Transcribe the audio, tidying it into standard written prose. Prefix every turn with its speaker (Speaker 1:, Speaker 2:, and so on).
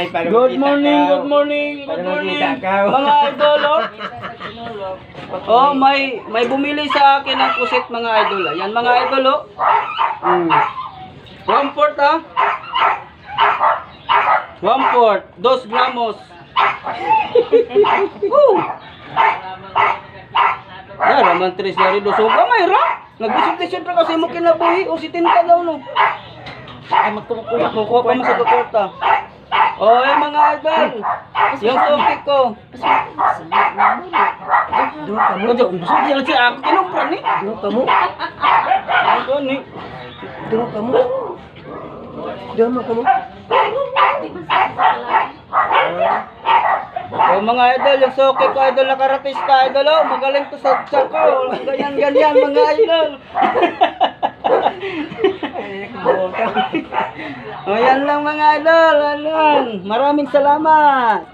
Speaker 1: Good morning, good morning, good morning. Mga idol, oh. Oh, may bumili sa akin ng pusit, mga idol. Ayan, mga idol, oh. 1/4, ah. 1/4, 2 gramos. Ya, raman 3 seri do suga may ra. Nagbisip-bisip ra kasi mo kinabuhi o sitin ka daw no. Ay magkukuha pa mo sa kwarta. Oh, ay mga idol. Yung suki ko. Do ka mo. Do gusto diyan si ako kinumpra ni. Do ka mo. Do ni. Do ka mo. Do mo ka mo. Oh mga idol, yung suki ko idol na karatista idol, oh, magaling to sa tsako, ganyan mga idol. Oh yan lang mga idol, maraming salamat.